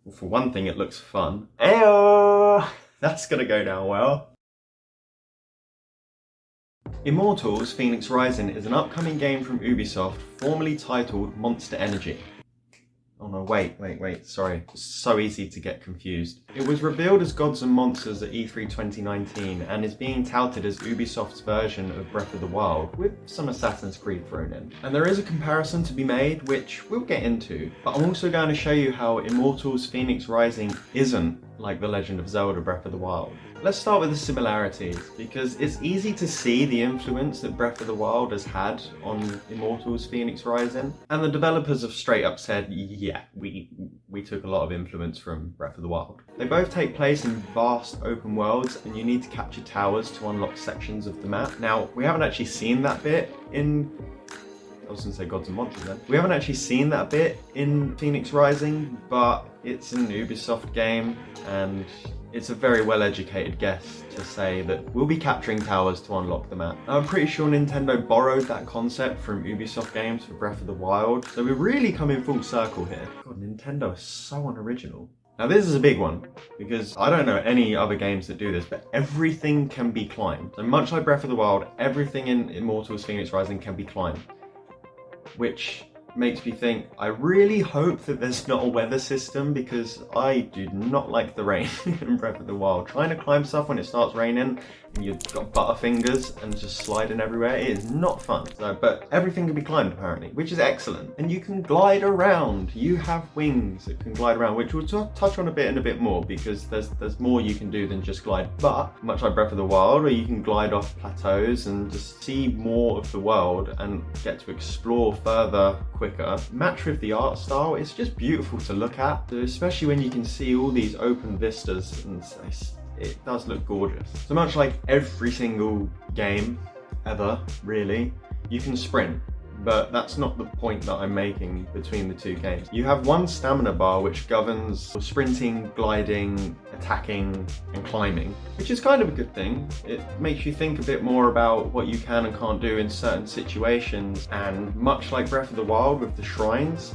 Well, for one thing, it looks fun. Ayo! That's gonna go down well. Immortals Fenyx Rising is an upcoming game from Ubisoft, formerly titled Monster Energy. Oh no, wait, sorry. It's so easy to get confused. It was revealed as Gods and Monsters at E3 2019 and is being touted as Ubisoft's version of Breath of the Wild, with some Assassin's Creed thrown in. And there is a comparison to be made, which we'll get into, but I'm also going to show you how Immortals Fenyx Rising isn't like The Legend of Zelda Breath of the Wild. Let's start with the similarities, because it's easy to see the influence that Breath of the Wild has had on Immortals Fenyx Rising. And the developers have straight up said, yeah, we took a lot of influence from Breath of the Wild. They both take place in vast open worlds, and you need to capture towers to unlock sections of the map. Now, we haven't actually seen that bit in... I was going to say Gods and Monsters then. We haven't actually seen that bit in Fenyx Rising, but it's an Ubisoft game, and it's a very well-educated guess to say that we'll be capturing towers to unlock the map. I'm pretty sure Nintendo borrowed that concept from Ubisoft games for Breath of the Wild, so we're really coming full circle here. God, Nintendo is so unoriginal. Now this is a big one, because I don't know any other games that do this, but everything can be climbed. So much like Breath of the Wild, everything in Immortals Fenyx Rising can be climbed. Which makes me think, I really hope that there's not a weather system, because I do not like the rain in Breath of the Wild. Trying to climb stuff when it starts raining and you've got butterfingers and just sliding everywhere, it is not fun. So, but everything can be climbed apparently, which is excellent. And you can glide around. You have wings that can glide around, which we'll touch on a bit more, because there's more you can do than just glide. But much like Breath of the Wild, where you can glide off plateaus and just see more of the world and get to explore further quicker. Match with the art style, it's just beautiful to look at, especially when you can see all these open vistas, and it does look gorgeous. So much like every single game ever, really, you can sprint, but that's not the point that I'm making between the two games. You have one stamina bar which governs sprinting, gliding, attacking, and climbing, which is kind of a good thing. It makes you think a bit more about what you can and can't do in certain situations, and much like Breath of the Wild with the shrines,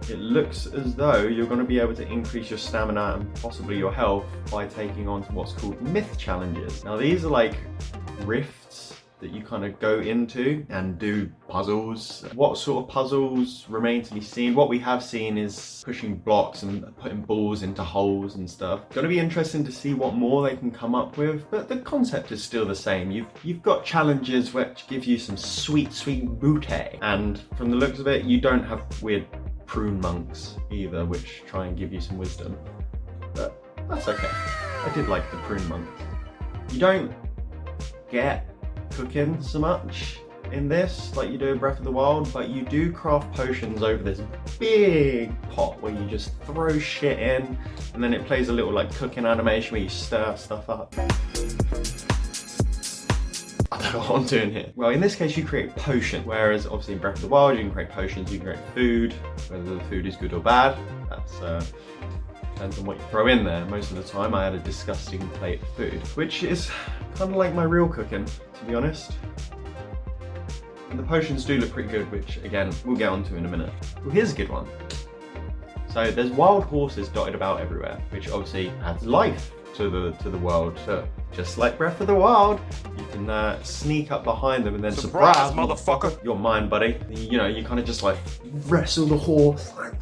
it looks as though you're going to be able to increase your stamina and possibly your health by taking on what's called myth challenges. Now these are like rifts that you kind of go into and do puzzles. What sort of puzzles remain to be seen. What we have seen is pushing blocks and putting balls into holes and stuff. Going to be interesting to see what more they can come up with, but the concept is still the same. You've got challenges which give you some sweet booty, and from the looks of it, you don't have weird prune monks either, which try and give you some wisdom, but that's okay. I did like the prune monks. You don't get cooking so much in this like you do in Breath of the Wild, but you do craft potions over this big pot where you just throw shit in, and then it plays a little like cooking animation where you stir stuff up. I don't know what I'm doing here. Well, in this case you create potion, whereas obviously in Breath of the Wild you can create potions, you can create food. Whether the food is good or bad, that's depends on what you throw in there. Most of the time I had a disgusting plate of food, which is kind of like my real cooking, to be honest. And the potions do look pretty good, which again, we'll get onto in a minute. Well, here's a good one. So there's wild horses dotted about everywhere, which obviously adds life to the world. So just like Breath of the Wild, you can sneak up behind them and then surprise motherfucker, you're mine, buddy. You know, you kind of just like wrestle the horse, like,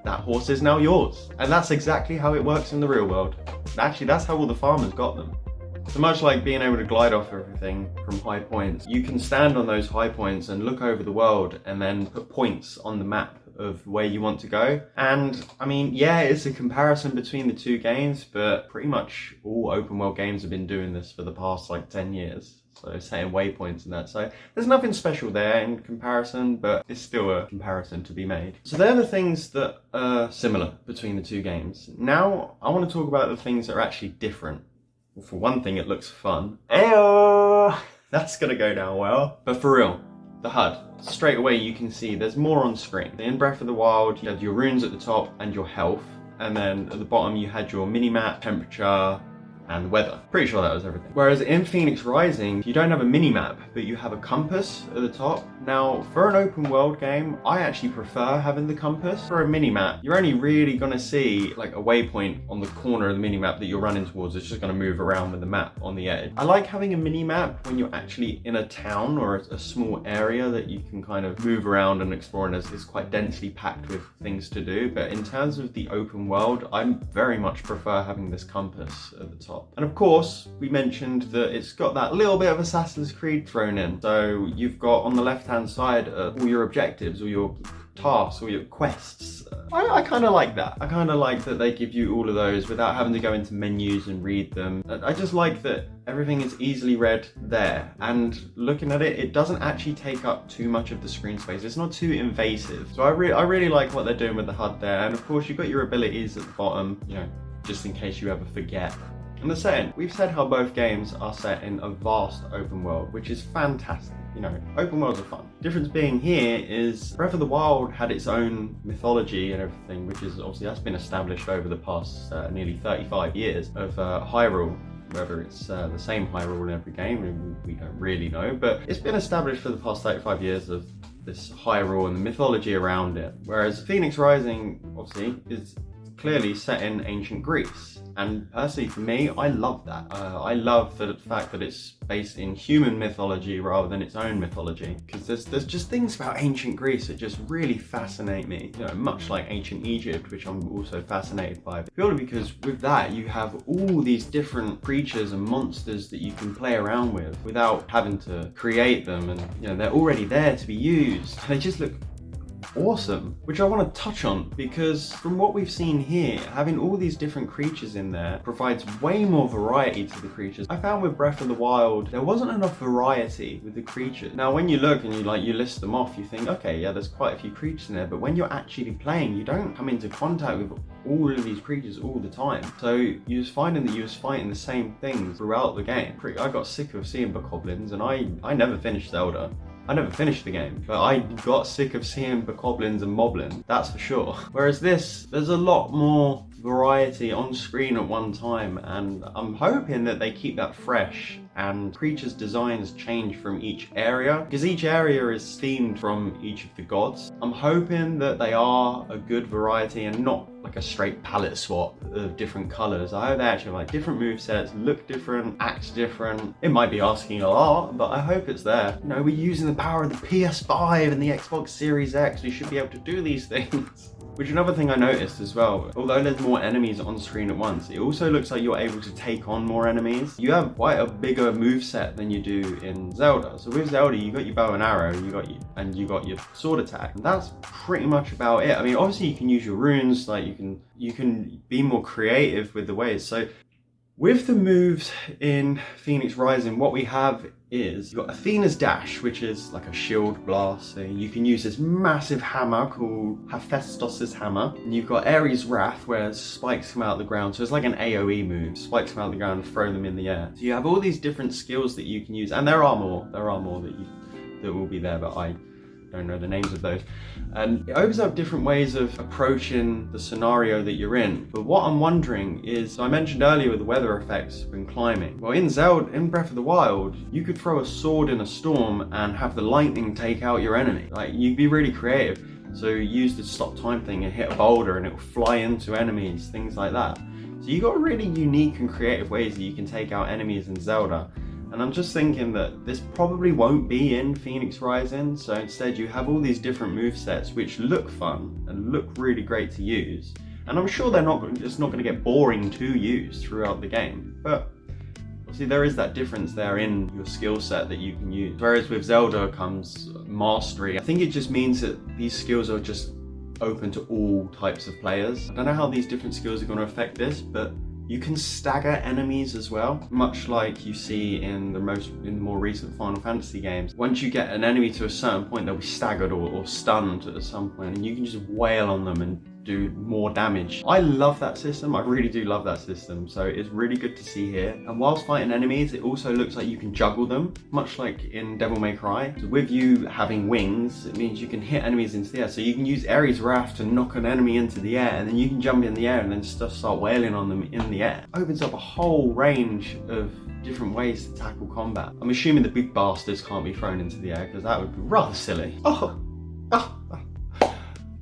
that horse is now yours. And that's exactly how it works in the real world. Actually, that's how all the farmers got them. So much like being able to glide off everything from high points, you can stand on those high points and look over the world and then put points on the map of where you want to go. And I mean, yeah, it's a comparison between the two games, but pretty much all open world games have been doing this for the past like 10 years. So setting waypoints and that. So there's nothing special there in comparison, but it's still a comparison to be made. So they're the things that are similar between the two games. Now I want to talk about the things that are actually different. Well, for one thing, it looks fun. Ayo! That's gonna go down well. But for real, the HUD. Straight away you can see there's more on screen. In Breath of the Wild, you had your runes at the top and your health. And then at the bottom you had your mini-map, temperature, and the weather. Pretty sure that was everything. Whereas in Fenyx Rising, you don't have a mini-map, but you have a compass at the top. Now, for an open world game, I actually prefer having the compass. For a mini-map, you're only really gonna see like a waypoint on the corner of the mini-map that you're running towards. It's just gonna move around with the map on the edge. I like having a mini-map when you're actually in a town or a small area that you can kind of move around and explore, and it's quite densely packed with things to do. But in terms of the open world, I very much prefer having this compass at the top. And of course, we mentioned that it's got that little bit of Assassin's Creed thrown in. So you've got on the left-hand side all your objectives, all your tasks, all your quests. I kind of like that. I kind of like that they give you all of those without having to go into menus and read them. I just like that everything is easily read there, and looking at it, it doesn't actually take up too much of the screen space. It's not too invasive. So I really like what they're doing with the HUD there. And of course, you've got your abilities at the bottom, you know, just in case you ever forget. And the setting, we've said how both games are set in a vast open world, which is fantastic. You know, open worlds are fun. Difference being here is Breath of the Wild had its own mythology and everything, which is obviously that's been established over the past nearly 35 years of Hyrule. Whether it's the same Hyrule in every game, we don't really know, but it's been established for the past 35 years of this Hyrule and the mythology around it. Whereas Fenyx Rising, obviously, is clearly set in ancient Greece. And personally for me, I love that. I love the fact that it's based in human mythology rather than its own mythology. Because there's just things about ancient Greece that just really fascinate me. You know, much like ancient Egypt, which I'm also fascinated by. Purely because with that, you have all these different creatures and monsters that you can play around with without having to create them. And you know, they're already there to be used. They just look awesome, which I want to touch on, because from what we've seen here, having all these different creatures in there provides way more variety to the creatures. I found with Breath of the Wild, there wasn't enough variety with the creatures. Now, when you look and you list them off, you think, okay, yeah, there's quite a few creatures in there, but when you're actually playing, you don't come into contact with all of these creatures all the time. So you was finding that you was fighting the same things throughout the game. I got sick of seeing bokoblins, and I never finished Zelda. I never finished the game, but I got sick of seeing bokoblins and moblins, that's for sure. Whereas this, there's a lot more variety on screen at one time, and I'm hoping that they keep that fresh and creatures' designs change from each area, because each area is themed from each of the gods. I'm hoping that they are a good variety and not like a straight palette swap of different colors. I hope they actually have like different movesets, look different, act different. It might be asking a lot, but I hope it's there. You know, we're using the power of the PS5 and the Xbox Series X. We should be able to do these things. Which another thing I noticed as well, although there's more enemies on screen at once, it also looks like you're able to take on more enemies. You have quite a bigger moveset than you do in Zelda. So with Zelda, you got your bow and arrow, you got your sword attack. And that's pretty much about it. I mean, obviously you can use your runes, like you can be more creative with the ways. So with the moves in Fenyx Rising, what we have is you've got Athena's Dash, which is like a shield blast. So you can use this massive hammer called Hephaestus's Hammer. And you've got Ares' Wrath, where spikes come out of the ground. So it's like an AoE move. Spikes come out of the ground and throw them in the air. So you have all these different skills that you can use. And there are more that will be there, but I don't know the names of those. And it opens up different ways of approaching the scenario that you're in. But what I'm wondering is, so I mentioned earlier with the weather effects when climbing. Well, in Zelda, in Breath of the Wild, you could throw a sword in a storm and have the lightning take out your enemy. Like, you'd be really creative. So you use the stop time thing and hit a boulder and it will fly into enemies, things like that. So you got really unique and creative ways that you can take out enemies in Zelda. And I'm just thinking that this probably won't be in Fenyx Rising, so instead you have all these different movesets which look fun and look really great to use. And I'm sure it's not going to get boring to use throughout the game, but obviously there is that difference there in your skill set that you can use. Whereas with Zelda comes mastery. I think it just means that these skills are just open to all types of players. I don't know how these different skills are going to affect this, but you can stagger enemies as well, much like you see in the more recent Final Fantasy games. Once you get an enemy to a certain point, they'll be staggered or stunned at some point, and you can just wail on them and do more damage. I love that system. I really do love that system. So it's really good to see here. And whilst fighting enemies, it also looks like you can juggle them, much like in Devil May Cry. So with you having wings, it means you can hit enemies into the air. So you can use Ares Wrath to knock an enemy into the air, and then you can jump in the air and then just start wailing on them in the air. It opens up a whole range of different ways to tackle combat. I'm assuming the big bastards can't be thrown into the air because that would be rather silly.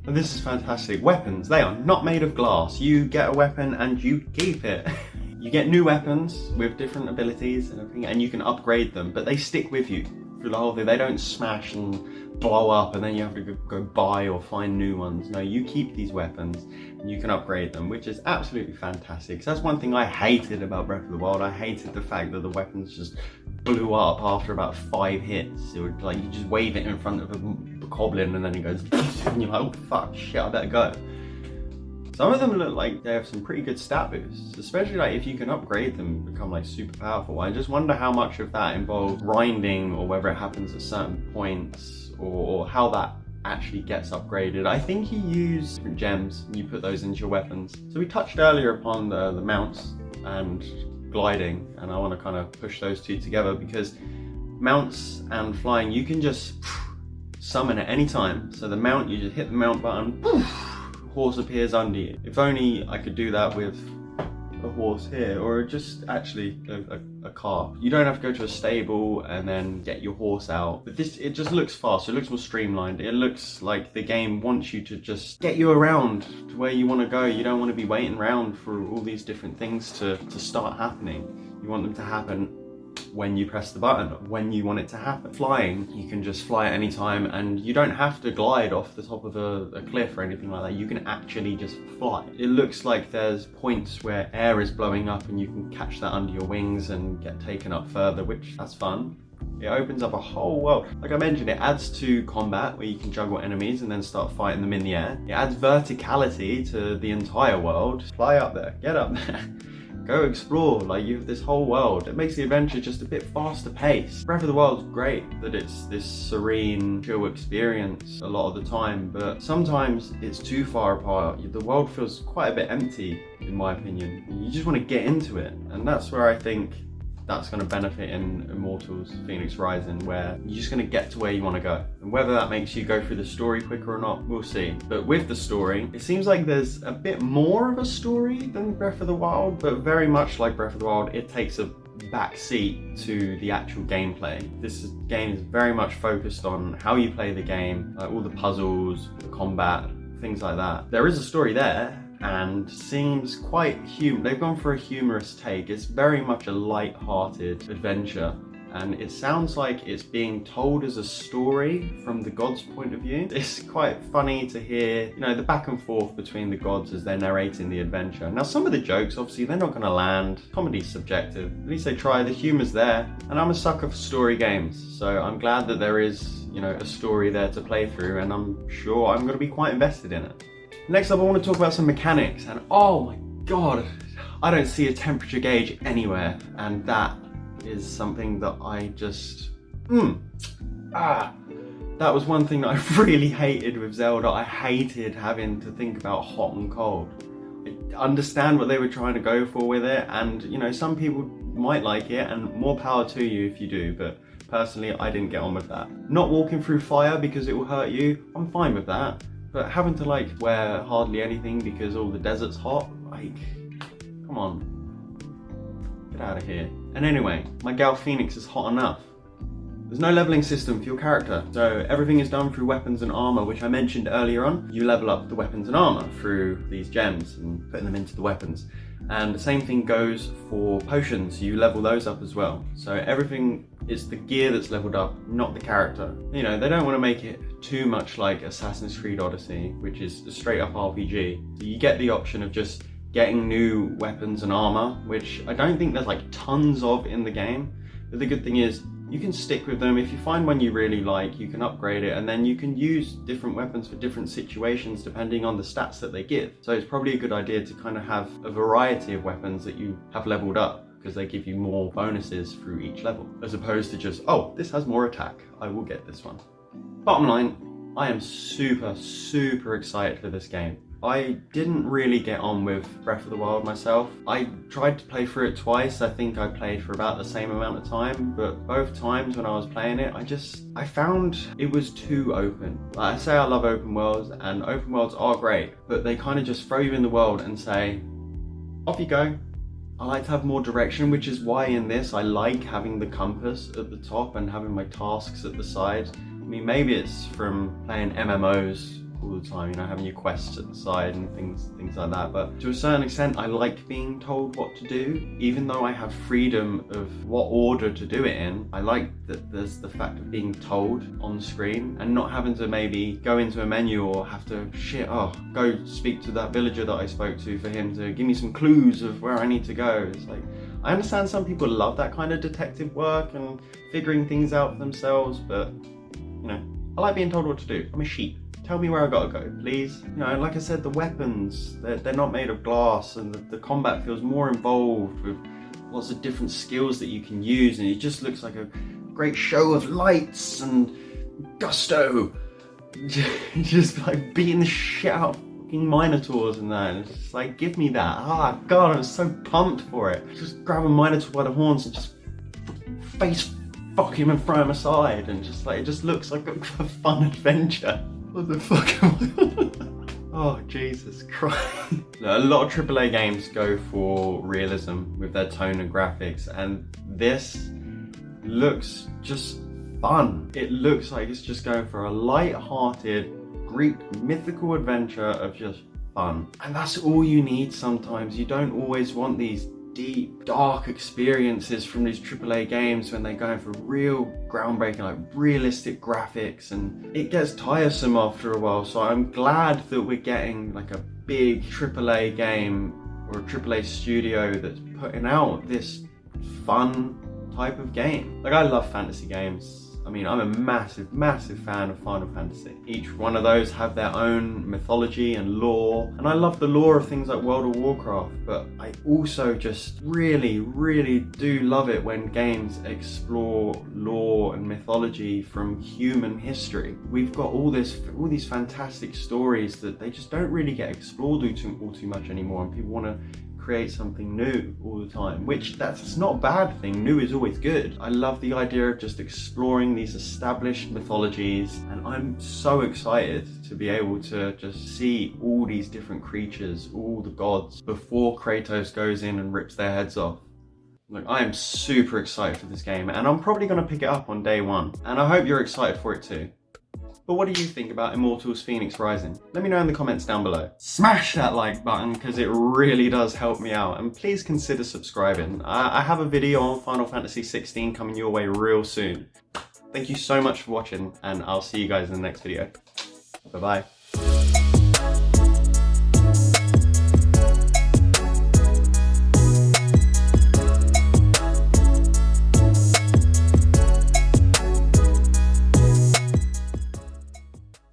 And this is fantastic. Weapons, they are not made of glass. You get a weapon and you keep it. You get new weapons with different abilities and everything, and you can upgrade them, but they stick with you through the whole thing. They don't smash and blow up and then you have to go buy or find new ones. No, you keep these weapons and you can upgrade them, which is absolutely fantastic. So that's one thing I hated about Breath of the Wild. I hated the fact that the weapons just blew up after about 5 hits. It would, like, you just wave it in front of a goblin and then it goes and you're like, oh fuck, shit, I better go. Some of them look like they have some pretty good stat boosts, especially like if you can upgrade them and become like super powerful. I just wonder how much of that involves grinding, or whether it happens at certain points, or how that actually gets upgraded. I think you use different gems and you put those into your weapons. So we touched earlier upon the mounts and gliding, and I want to kind of push those two together, because mounts and flying, you can just summon at any time. So the mount, you just hit the mount button, horse appears under you. If only I could do that with a horse here, or just actually a car. You don't have to go to a stable and then get your horse out. But this, it just looks faster, it looks more streamlined. It looks like the game wants you to just get you around to where you want to go. You don't want to be waiting around for all these different things to start happening. You want them to happen when you press the button, when you want it to happen. Flying, you can just fly at any time, and you don't have to glide off the top of a cliff or anything like that. You can actually just fly. It looks like there's points where air is blowing up and you can catch that under your wings and get taken up further, which that's fun. It opens up a whole world. Like I mentioned, it adds to combat where you can juggle enemies and then start fighting them in the air. It adds verticality to the entire world. Fly up there, get up there. Go explore, like you have this whole world. It makes the adventure just a bit faster paced. Breath of the Wild's great that it's this serene, chill experience a lot of the time, but sometimes it's too far apart. The world feels quite a bit empty, in my opinion. You just want to get into it, and that's where I think that's going to benefit in Immortals, Fenyx Rising, where you're just going to get to where you want to go. And whether that makes you go through the story quicker or not, we'll see. But with the story, it seems like there's a bit more of a story than Breath of the Wild, but very much like Breath of the Wild, it takes a back seat to the actual gameplay. This game is very much focused on how you play the game, like all the puzzles, the combat, things like that. There is a story there, and seems quite they've gone for a humorous take. It's very much a light-hearted adventure, and it sounds like it's being told as a story from the gods' point of view. It's quite funny to hear, you know, the back and forth between the gods as they're narrating the adventure. Now, some of the jokes, obviously, they're not going to land. Comedy's subjective. At least they try. The humor's there, and I'm a sucker for story games, so I'm glad that there is, you know, a story there to play through, and I'm sure I'm going to be quite invested in it. Next up, I want to talk about some mechanics, and oh my god, I don't see a temperature gauge anywhere, and that is something that I just, that was one thing that I really hated with Zelda. I hated having to think about hot and cold. I understand what they were trying to go for with it, and you know, some people might like it, and more power to you if you do, but personally, I didn't get on with that. Not walking through fire because it will hurt you, I'm fine with that. But having to like wear hardly anything because all the desert's hot, like, come on, get out of here. And anyway, my gal Fenyx is hot enough. There's no leveling system for your character, so everything is done through weapons and armor, which I mentioned earlier on. You level up the weapons and armor through these gems and putting them into the weapons. And the same thing goes for potions, you level those up as well. So everything is the gear that's leveled up, not the character. You know, they don't want to make it too much like Assassin's Creed Odyssey, which is a straight up RPG. So you get the option of just getting new weapons and armor, which I don't think there's like tons of in the game. But the good thing is, you can stick with them. If you find one you really like, you can upgrade it, and then you can use different weapons for different situations depending on the stats that they give. So it's probably a good idea to kind of have a variety of weapons that you have leveled up, because they give you more bonuses through each level, as opposed to just, oh, this has more attack, I will get this one. Bottom line, I am super excited for this game. I didn't really get on with Breath of the Wild myself. I tried to play through it twice. I think I played for about the same amount of time, but both times when I was playing it, I found it was too open. Like I say, I love open worlds, and open worlds are great, but they kind of just throw you in the world and say, off you go. I like to have more direction, which is why in this I like having the compass at the top and having my tasks at the side. I mean, maybe it's from playing MMOs all the time, you know, having your quests at the side and things like that, but to a certain extent I like being told what to do. Even though I have freedom of what order to do it in, I like that there's the fact of being told on screen and not having to maybe go into a menu or have to go speak to that villager that I spoke to for him to give me some clues of where I need to go. It's like, I understand some people love that kind of detective work and figuring things out for themselves, but you know, I like being told what to do. I'm a sheep. Tell me where I gotta go, please. You know, like I said, the weapons, they're not made of glass, and the combat feels more involved with lots of different skills that you can use, and it just looks like a great show of lights and gusto. Just like beating the shit out of fucking minotaurs and that, and it's just like, give me that. Ah, God, I'm so pumped for it. Just grab a minotaur by the horns and just face fuck him and throw him aside, and just like, it just looks like a fun adventure. What the fuck am I? Oh, Jesus Christ. A lot of AAA games go for realism with their tone and graphics, and this looks just fun. It looks like it's just going for a light-hearted Greek mythical adventure of just fun. And that's all you need sometimes. You don't always want these deep, dark experiences from these AAA games when they're going for real groundbreaking, like realistic graphics, and it gets tiresome after a while. So I'm glad that we're getting like a big AAA game or a AAA studio that's putting out this fun type of game. Like, I love fantasy games. I mean, I'm a massive, massive fan of Final Fantasy. Each one of those have their own mythology and lore, and I love the lore of things like World of Warcraft, but I also just really, really do love it when games explore lore and mythology from human history. We've got all these fantastic stories that they just don't really get explored all too much anymore, and people want to create something new all the time, which that's not a bad thing. New is always good. I love the idea of just exploring these established mythologies, and I'm so excited to be able to just see all these different creatures, all the gods, before Kratos goes in and rips their heads off. Look, I am super excited for this game, and I'm probably going to pick it up on day one, and I hope you're excited for it too. But what do you think about Immortals Fenyx Rising? Let me know in the comments down below. Smash that like button, because it really does help me out, and please consider subscribing. I have a video on Final Fantasy 16 coming your way real soon. Thank you so much for watching, and I'll see you guys in the next video. Bye bye.